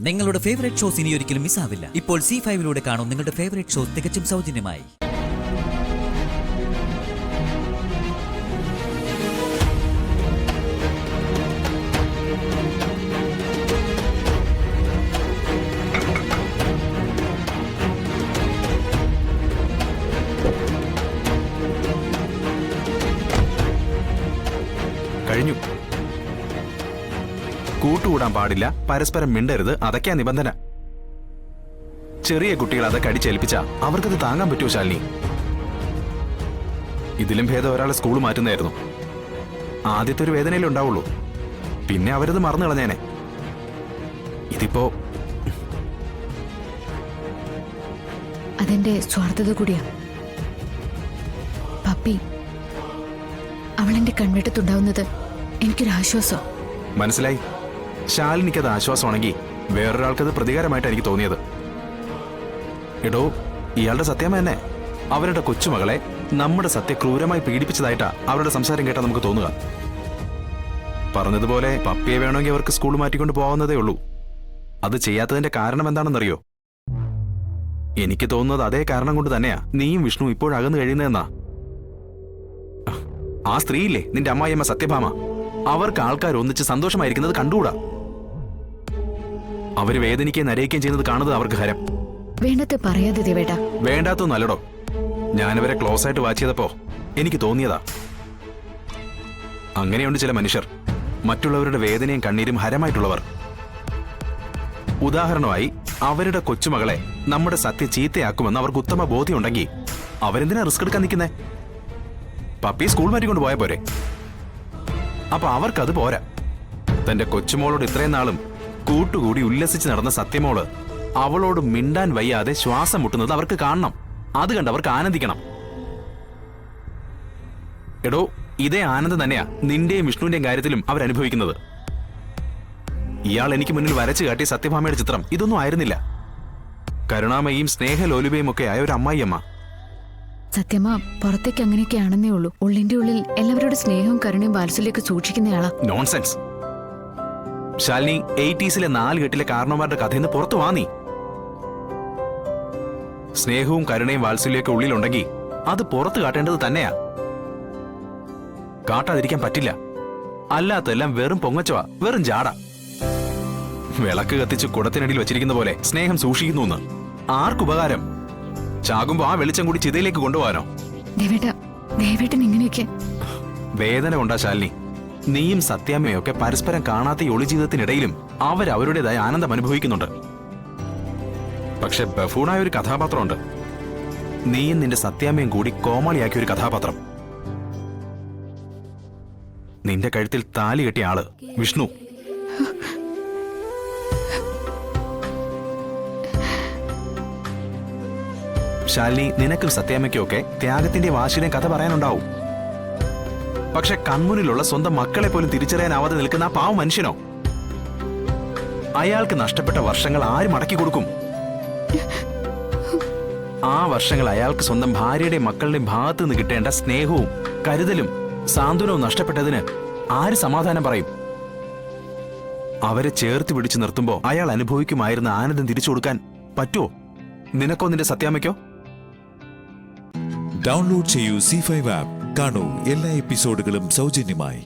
നിങ്ങളുടെ favourite shows ഇനി ഒരിക്കലും മിസ്സാവില്ല. ഇപ്പോൾ C5-ലൂടെ കാണും നിങ്ങളുടെ ഫേവറേറ്റ് ഷോസ് തികച്ചും സൗജന്യമായി. കഴിഞ്ഞു. കൂട്ടുകൂടാൻ പാടില്ല, പരസ്പരം മിണ്ടരുത്, അതൊക്കെയാ നിബന്ധന. ചെറിയ കുട്ടികൾ അതൊക്കെ അടിച്ചേൽപ്പിച്ച അവർക്കത് താങ്ങാൻ പറ്റുമോ ശാലിനി? ഇതിലും ഭേദം ഒരാളെ സ്കൂൾ മാറ്റുന്നതായിരുന്നു. ആദ്യത്തെ ഒരു വേദനയിലേ ഉണ്ടാവുള്ളൂ, പിന്നെ അവരത് മറന്നു കളഞ്ഞേനെ. ഇതിപ്പോ അതെന്റെ സ്വാർത്ഥത കൂടിയാ. പപ്പി അവളെന്റെ കൺവെട്ടത്തുണ്ടാവുന്നത് എനിക്കൊരാശ്വാസം. മനസ്സിലായി. ശാലിനിക്കത് ആശ്വാസമാണെങ്കിൽ വേറൊരാൾക്കത് പ്രതികാരമായിട്ടാണ് എനിക്ക് തോന്നിയത്. എടോ, ഇയാളുടെ സത്യം തന്നെ അവരുടെ കൊച്ചുമകളെ നമ്മുടെ സത്യ ക്രൂരമായി പീഡിപ്പിച്ചതായിട്ടാ അവരുടെ സംസാരം കേട്ടാ നമുക്ക് തോന്നുക. പറഞ്ഞതുപോലെ പപ്പിയെ വേണമെങ്കിൽ അവർക്ക് സ്കൂൾ മാറ്റിക്കൊണ്ട് പോകാവുന്നതേ ഉള്ളൂ. അത് ചെയ്യാത്തതിന്റെ കാരണം എന്താണെന്നറിയോ? എനിക്ക് തോന്നുന്നത് അതേ കാരണം കൊണ്ട് തന്നെയാ നീയും വിഷ്ണു ഇപ്പോഴകന്നു കഴിയുന്നതെന്നാ. ആ സ്ത്രീയില്ലേ, നിന്റെ അമ്മായിയമ്മ സത്യഭാമ, അവർക്ക് ആൾക്കാർ ഒന്നിച്ച് സന്തോഷമായിരിക്കുന്നത് കണ്ടുകൂടാ. അവര് വേദനിക്കുകയും നരയിക്കുകയും ചെയ്യുന്നത് കാണുന്നത് അവർക്ക് ഹരം. വേണ്ടത് പറയാതെ ദേവേട്ടാ. വേണ്ടാത്തൊന്നും അല്ലടോ. ഞാനവരെ ക്ലോസ് ആയിട്ട് വാച്ച് ചെയ്തപ്പോ എനിക്ക് തോന്നിയതാ. അങ്ങനെയുണ്ട് ചില മനുഷ്യർ, മറ്റുള്ളവരുടെ വേദനയും കണ്ണീരും ഹരമായിട്ടുള്ളവർ. ഉദാഹരണമായി അവരുടെ കൊച്ചുമകളെ നമ്മുടെ സത്യ ചീത്തയാക്കുമെന്ന് അവർക്ക് ഉത്തമ ബോധ്യമുണ്ടെങ്കിൽ അവരെന്തിനാ റിസ്ക് എടുക്കാൻ നിൽക്കുന്നേ? പപ്പിയെ സ്കൂൾ മാറ്റിക്കൊണ്ട് പോയാ പോരെ? അപ്പൊ അവർക്കത് പോരാ. തന്റെ കൊച്ചുമോളോട് ഇത്രയും നാളും കൂട്ടുകൂടി ഉല്ലസിച്ച് നടന്ന സത്യമോള് അവളോട് മിണ്ടാൻ വയ്യാതെ ശ്വാസം മുട്ടുന്നത് അവർക്ക് കാണണം. അത് കണ്ട് അവർക്ക് ആനന്ദിക്കണം. എടോ, ഇതേ ആനന്ദം തന്നെയാ നിന്റെയും വിഷ്ണുവിന്റെയും കാര്യത്തിലും അവരനുഭവിക്കുന്നത്. ഇയാൾ എനിക്ക് മുന്നിൽ വരച്ചു കാട്ടിയ സത്യഭാമയുടെ ചിത്രം ഇതൊന്നും ആയിരുന്നില്ല. കരുണാമയും സ്നേഹലോലുപയും ഒക്കെ ആയ ഒരു അമ്മായിയമ്മ. സത്യമ്മ പുറത്തേക്ക് അങ്ങനെയൊക്കെയാണെന്നേ ഉള്ളൂ. ഉള്ളിന്റെ ഉള്ളിൽ എല്ലാവരുടെ സ്നേഹവും കരുണയും വാത്സല്യൊക്കെ സൂക്ഷിക്കുന്നയാളാ. നോൺസെൻസ്. ശാലിനി, 80s-ലെ 4 കെട്ടിലെ കാരണവന്മാരുടെ കഥയിന്ന് പുറത്തു വാ നീ. സ്നേഹവും കരുണയും വാത്സല്യൊക്കെ ഉള്ളിലുണ്ടെങ്കിൽ അത് പുറത്ത് കാട്ടേണ്ടത് തന്നെയാ. കാട്ടാതിരിക്കാൻ പറ്റില്ല. അല്ലാത്തെല്ലാം വെറും പൊങ്ങച്ചവാ, വെറും ജാട. വിളക്ക് കത്തിച്ച് കുടത്തിനടിയിൽ വെച്ചിരിക്കുന്ന പോലെ സ്നേഹം സൂക്ഷിക്കുന്നു. ആർക്കുപകാരം? ചാകുമ്പോ ആ വെളിച്ചം കൂടി ചിതയിലേക്ക് കൊണ്ടുപോകാനോ? ദേവേട്ടൻ ഇങ്ങനെയൊക്കെ വേദന കൊണ്ടാ ശാലിനി. നീയും സത്യാമ്മയൊക്കെ പരസ്പരം കാണാത്ത ഒളി ജീവിതത്തിനിടയിലും അവരവരുടേതായ ആനന്ദം അനുഭവിക്കുന്നുണ്ട്. പക്ഷെ ബഫൂണായ ഒരു കഥാപാത്രമുണ്ട്. നീയും നിന്റെ സത്യാമ്മയും കൂടി കോമാളിയാക്കിയ ഒരു കഥാപാത്രം. നിന്റെ കഴുത്തിൽ താലി കെട്ടിയ ആള് വിഷ്ണു. ശാലിനി, നിനക്കും സത്യാമ്മയ്ക്കും ഒക്കെ ത്യാഗത്തിന്റെ വാശിയുടെയും കഥ പറയാനുണ്ടാവും. പക്ഷെ കൺമുന്നിലുള്ള സ്വന്തം മക്കളെ പോലും തിരിച്ചറിയാനാവാതെ നിൽക്കുന്ന ആ പാവ മനുഷ്യനോ? അയാൾക്ക് നഷ്ടപ്പെട്ട വർഷങ്ങൾ ആര് മടക്കി കൊടുക്കും? ആ വർഷങ്ങൾ അയാൾക്ക് സ്വന്തം ഭാര്യയുടെയും മക്കളുടെയും ഭാഗത്തു നിന്ന് കിട്ടേണ്ട സ്നേഹവും കരുതലും സാന്ത്വനവും നഷ്ടപ്പെട്ടതിന് ആര് സമാധാനം പറയും? അവരെ ചേർത്ത് പിടിച്ചു നിർത്തുമ്പോ അയാൾ അനുഭവിക്കുമായിരുന്ന ആനന്ദം തിരിച്ചു കൊടുക്കാൻ പറ്റുമോ നിനക്കോ നിന്റെ സത്യാമ്മയ്ക്കോ? ഡൗൺലോഡ് ചെയ്യൂ C5 ആപ്പ്. കാണൂ എല്ലാ എപ്പിസോഡുകളും സൗജന്യമായി.